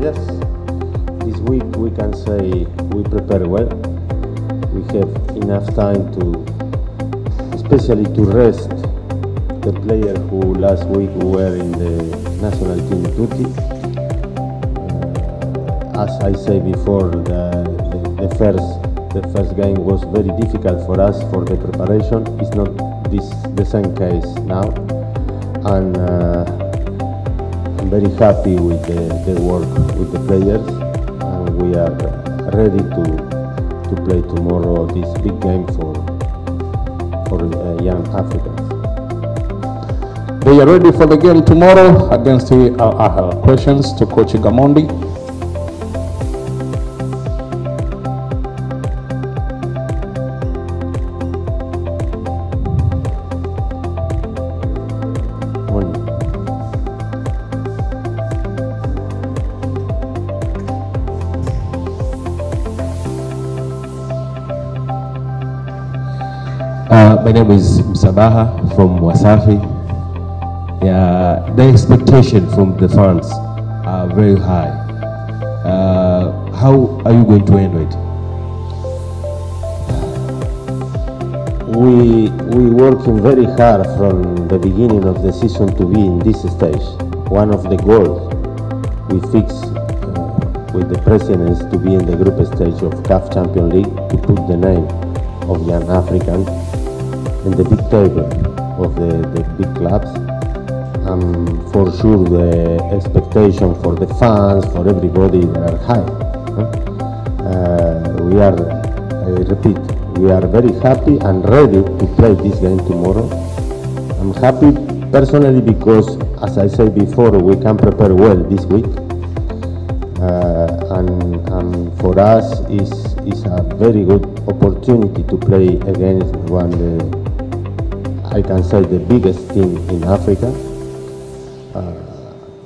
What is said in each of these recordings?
Yes, this week we can say we prepare well. We have enough time especially to rest the players who last week were in the national team duty. As I said before, the first game was very difficult for us for the preparation. It's not the same case now, and I'm very happy with the work with the players, and we are ready to play tomorrow this big game for young Africans. They are ready for the game tomorrow against the Ahly. Questions to Coach Gamondi. My name is Msabaha from Wasafi. Yeah, the expectation from the fans are very high. How are you going to handle it? We working very hard from the beginning of the season to be in this stage. One of the goals we fixed with the president is to be in the group stage of CAF Champions League, to put the name of young Africans in the big table of the big clubs. For sure the expectation for the fans, for everybody, are high. We are, I repeat, we are very happy and ready to play this game tomorrow. I'm happy personally because, as I said before, we can prepare well this week. And for us is a very good opportunity to play against I can say the biggest team in Africa.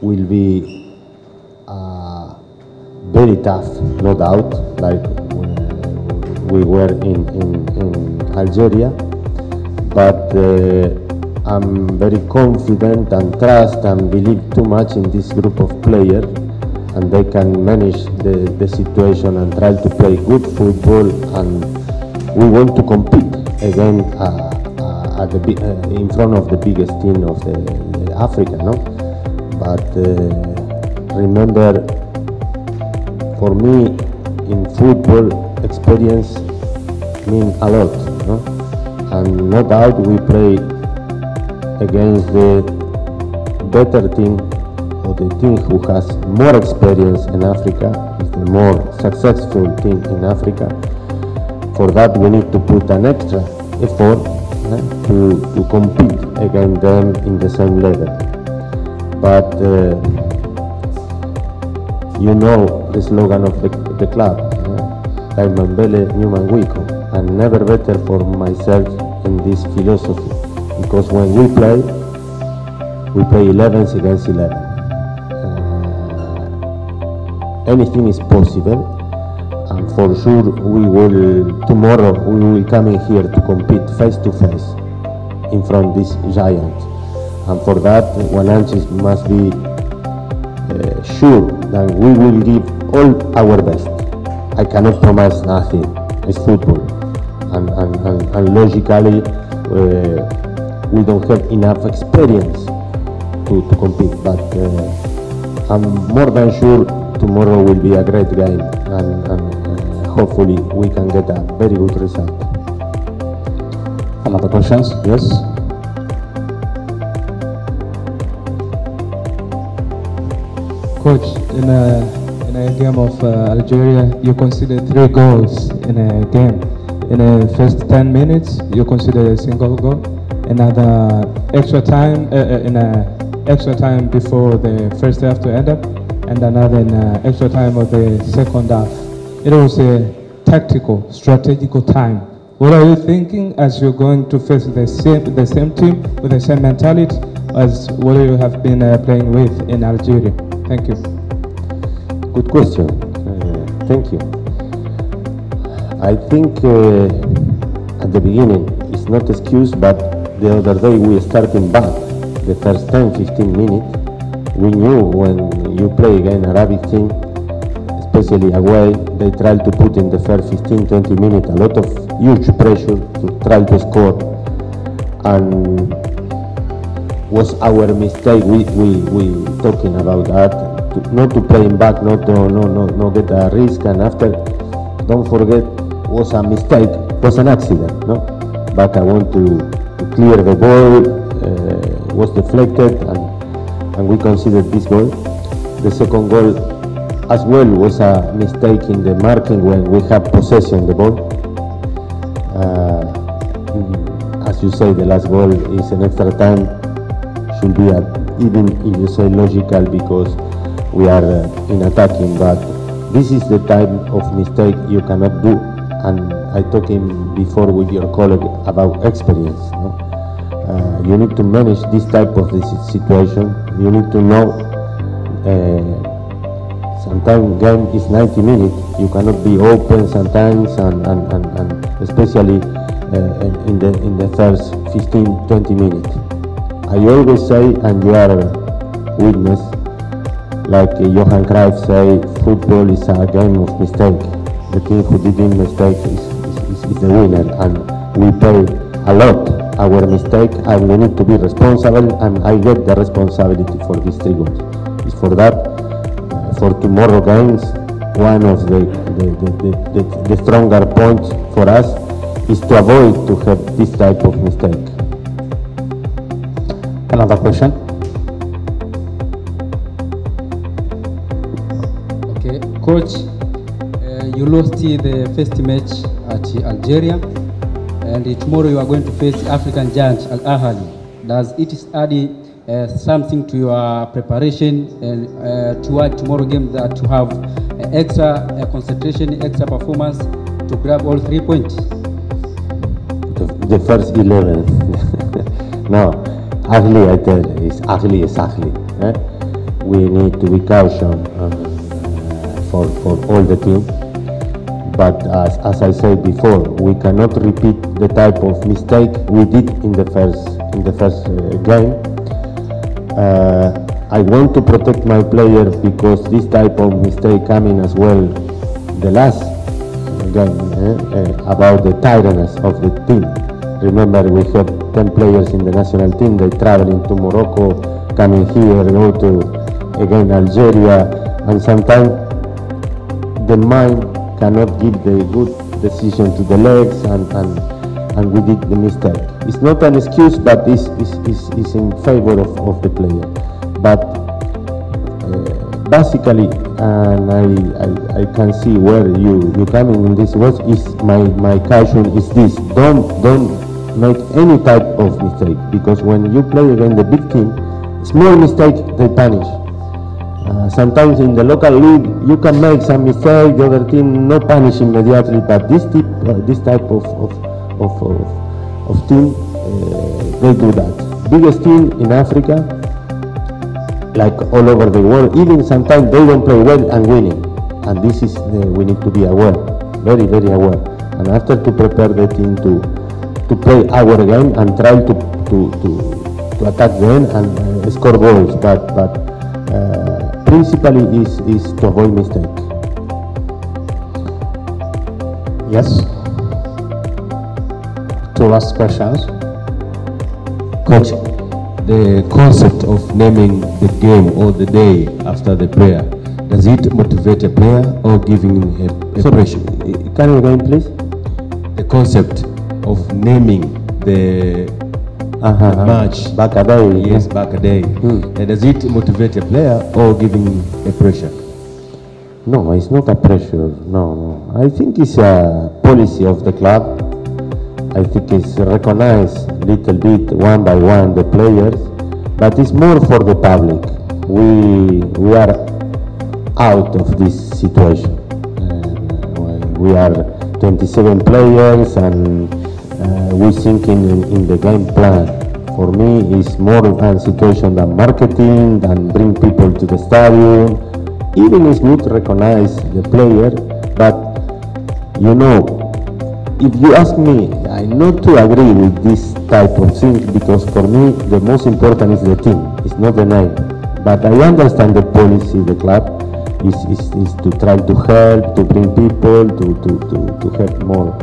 Will be very tough, no doubt, like we were in Algeria. But I'm very confident and trust and believe too much in this group of players, and they can manage the situation and try to play good football. And we want to compete again in front of the biggest team of the Africa, no? But remember, for me, in football, experience means a lot, no? And no doubt we play against the better team, or the team who has more experience in Africa, is the more successful team in Africa. For that, we need to put an extra effort to compete against them in the same level. But you know the slogan of the club, Mbele Newman Wiko, and never better for myself in this philosophy, because when we play 11 against 11. Anything is possible, and for sure tomorrow we will come in here to compete face to face in front of this giant. And for that, Wananchi must be sure that we will give all our best. I cannot promise nothing. It's football, and logically we don't have enough experience to compete. But I'm more than sure tomorrow will be a great game, and hopefully we can get a very good result. Another questions? Yes. Coach, in a game of Algeria, you considered 3 goals in a game. In the first 10 minutes, you considered a single goal. Another extra time, in extra time before the first half to end up, and another in extra time of the second half. It was a tactical, strategical time. What are you thinking as you're going to face the same team with the same mentality as what you have been playing with in Algeria? Thank you. Good question. Thank you. I think at the beginning it's not excuse, but the other day we started bad. The first 10-15 minutes We knew when you play against Arabic team, especially away, they try to put in the first 15-20 minutes a lot of huge pressure to try to score, and was our mistake. We talking about that, not to play back, not get a risk, and after, don't forget, was a mistake, was an accident, no? But I want to clear the ball, was deflected, and we considered this goal. The second goal as well was a mistake in the marking when we have possession of the ball. As you say, the last goal is an extra time, should be even if you say logical because we are in attacking, but this is the type of mistake you cannot do. And I talking before with your colleague about experience. No? You need to manage this type of situation. You need to know. Sometimes game is 90 minutes. You cannot be open sometimes, and especially in the first 15-20 minutes. I always say, and you are a witness, like Johan Cruyff say, football is a game of mistake. The team who didn't mistake is the winner, and we pay a lot our mistake, and we need to be responsible, and I get the responsibility for these 3 goals. It's for that, for tomorrow games, one of the stronger points for us is to avoid to have this type of mistake. Another question? Okay, coach, you lost the first match at Algeria, and tomorrow you are going to face African giant Ahly. Does it add something to your preparation and toward tomorrow game that to have extra concentration, extra performance to grab all 3 points? The first 11. No, Ahly, I tell you, is Ahly is Ahly. We need to be cautious for all the team. But as I said before, we cannot repeat the type of mistake we did in the first game. I want to protect my players because this type of mistake coming as well the last game about the tiredness of the team. Remember, we have 10 players in the national team. They traveling to Morocco, coming here, go to again Algeria, and sometimes the mind cannot give the good decision to the legs, and we did the mistake. It's not an excuse, but it's in favor of the player. But basically, and I can see where you coming in this words, is my caution is this: don't make any type of mistake, because when you play against the big team, small mistake they punish. Sometimes in the local league you can make some mistake, the other team no punish immediately, but this type of team they do that. Biggest team in Africa, like all over the world, even sometimes they don't play well and winning, and this is we need to be aware, very aware, and after to prepare the team to play our game and try to attack them and score goals, but principally is to avoid mistake. Yes. 2 last questions. Coach, the concept of naming the game or the day after the player, does it motivate a player or giving him a pressure? Can you again, please? The concept of naming the match. Back a day. Yes, back a day. Does it motivate a player or giving a pressure? No, it's not a pressure. No. I think it's a policy of the club. I think it's recognized little bit one by one the players, but it's more for the public. We are out of this situation. We are 27 players, and we thinking in the game plan. For me, it's more a situation than marketing, than bring people to the stadium. Even it's good to recognize the player, but you know, if you ask me, I not to agree with this type of thing, because for me the most important is the team. It's not the name. But I understand the policy of the club is to try to help, to bring people, to have more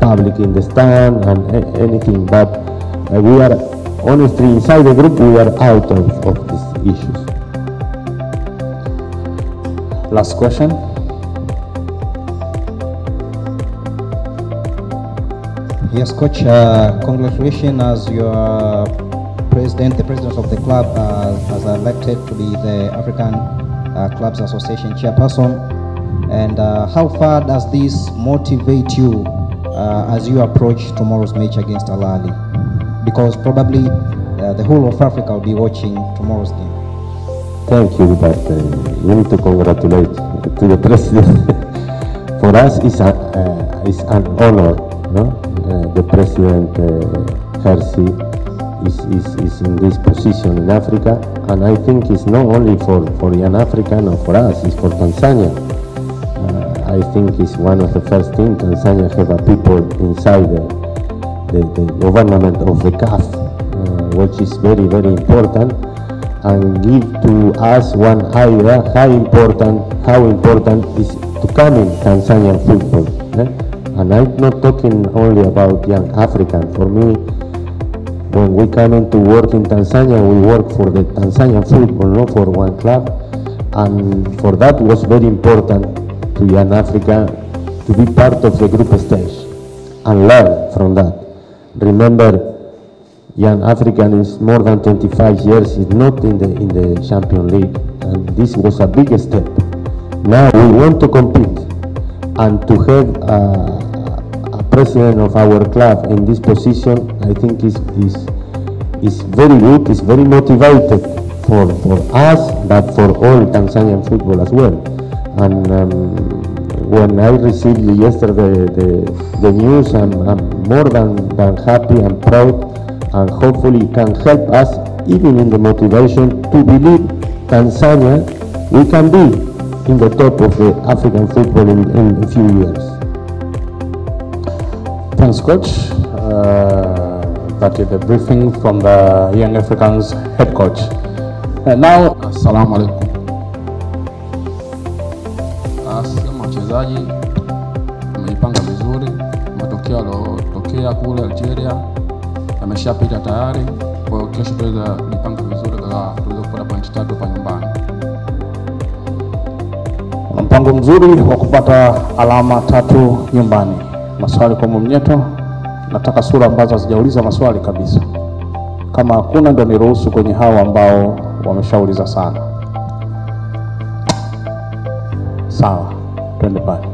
public in the stand and anything. But we are honestly inside the group, we are out of these issues. Last question. Yes, coach. Congratulations as your president, the president of the club, has elected to be the African Clubs Association chairperson. And how far does this motivate you as you approach tomorrow's match against Ahly? Because probably the whole of Africa will be watching tomorrow's game. Thank you, but we need to congratulate to the president. For us, it's an honor. No? The president Hersi is in this position in Africa, and I think it's not only for young Africa, no, for us, it's for Tanzania. I think it's one of the first things Tanzania have a people inside the government of the CAF, which is very, very important, and give to us one idea how important is to come in Tanzanian football. And I'm not talking only about young African. For me, when we come in to work in Tanzania, we work for the Tanzanian football, not for one club. And for that was very important to young Africa to be part of the group stage and learn from that. Remember, young African is more than 25 years, is not in the Champions League. And this was a big step. Now we want to compete, and to have a president of our club in this position, I think is very good, is very motivated for us, but for all Tanzanian football as well. And when I received yesterday the news, I'm more than happy and proud, and hopefully can help us even in the motivation to believe Tanzania, we can be in the top of the African football in a few years. Thanks, coach. That is the briefing from the Young Africans head coach. Now, assalamu alaikum. Kama wachezaji tumejipanga vizuri, matokeo yaliyotokea kule Algeria yameshapita tayari. Kwa hiyo kesho tuweza kujipanga vizuri ili tuweze kupata pointi 3 hapa nyumbani. Mpango mzuri wa kupata alama 3 nyumbani. Maswali kwa Mwamnyeto. Nataka sura ambazo hazijauliza maswali kabisa. Kama hakuna ndio niruhusu kwenye hao ambao wameshauliza sana. Sawa, twende pale.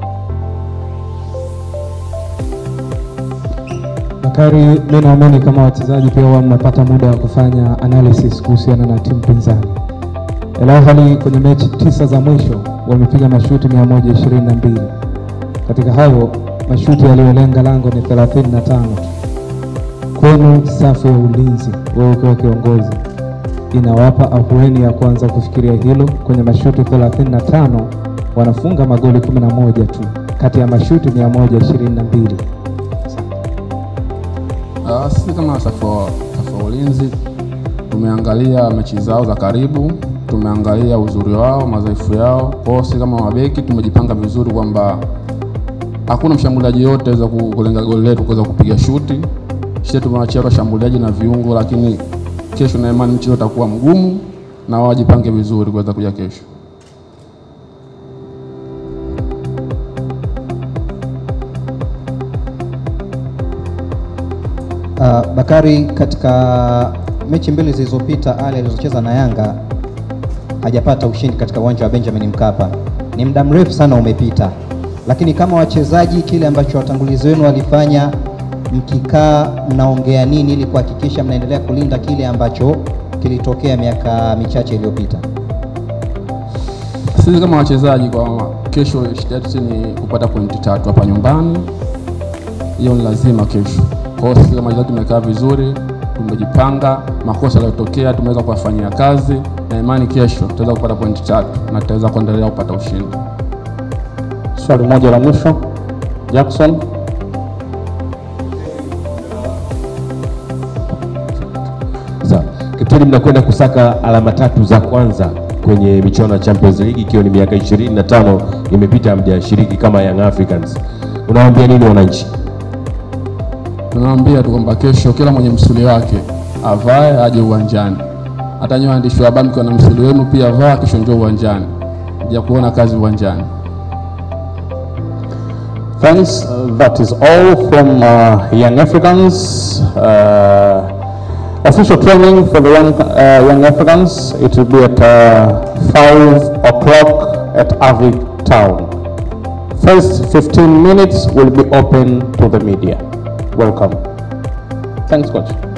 Bakari, mimi naamini kama wachezaji pia wao mnapata muda wa kufanya analysis kuhusiana na timu pinzani. Ahly kwenye mechi 9 za mwisho wamepiga mashuti 122. Katika hayo mashuti yaliyolenga lango ni 35. Kwenu safu ya ulinzi, wewe ukiwa kiongozi, inawapa ahueni ya kuanza kufikiria hilo? Kwenye mashuti 35 wanafunga magoli 11 tu kati ya mashuti 122. Sisi kama safu ya ulinzi tumeangalia mechi zao za karibu, tumeangalia uzuri wao, madhaifu yao. Kwa hiyo sisi kama mabeki tumejipanga vizuri kwamba hakuna mshambuliaji yote aweza kulenga goli letu kuweza kupiga shuti. Sisi tumewachia washambuliaji na viungo, lakini kesho na imani mchezo utakuwa mgumu na wajipange vizuri kuweza kuja kesho. Bakari, katika mechi mbili zilizopita Ahly alizocheza na Yanga hajapata ushindi katika uwanja wa Benjamin Mkapa. Ni muda mrefu sana umepita, lakini kama wachezaji, kile ambacho watangulizi wenu walifanya, mkikaa mnaongea nini ili kuhakikisha mnaendelea kulinda kile ambacho kilitokea miaka michache iliyopita? Sisi kama wachezaji, kwa kesho shida yetu ni kupata pointi 3 hapa nyumbani. Hiyo ni lazima kesho. Kwa hiyo sisi kama wachezaji tumekaa vizuri, tumejipanga, makosa yaliyotokea tumeweza kufanyia kazi, na imani kesho tutaweza kupata pointi 3 na tutaweza kuendelea kupata ushindi. Swali moja la mwisho, Jackson. Kapteni, mnakwenda kusaka alama 3 za kwanza kwenye michuano ya Champions League, ikiwa ni miaka 25 imepita hamjashiriki kama Young Africans. Unawaambia nini wananchi? Tunawaambia tu kwamba kesho kila mwenye msuli wake avae aje uwanjani. Hata nyinyi waandishi wa habari mkiwa na msuli wenu pia vaa, kesho njoo uwanjani. Ya kuona kazi uwanjani. Thanks. That is all from Young Africans. Official training for the Young Africans. It will be at 5 o'clock at Ahly Town. First 15 minutes will be open to the media. Welcome. Thanks, Coach.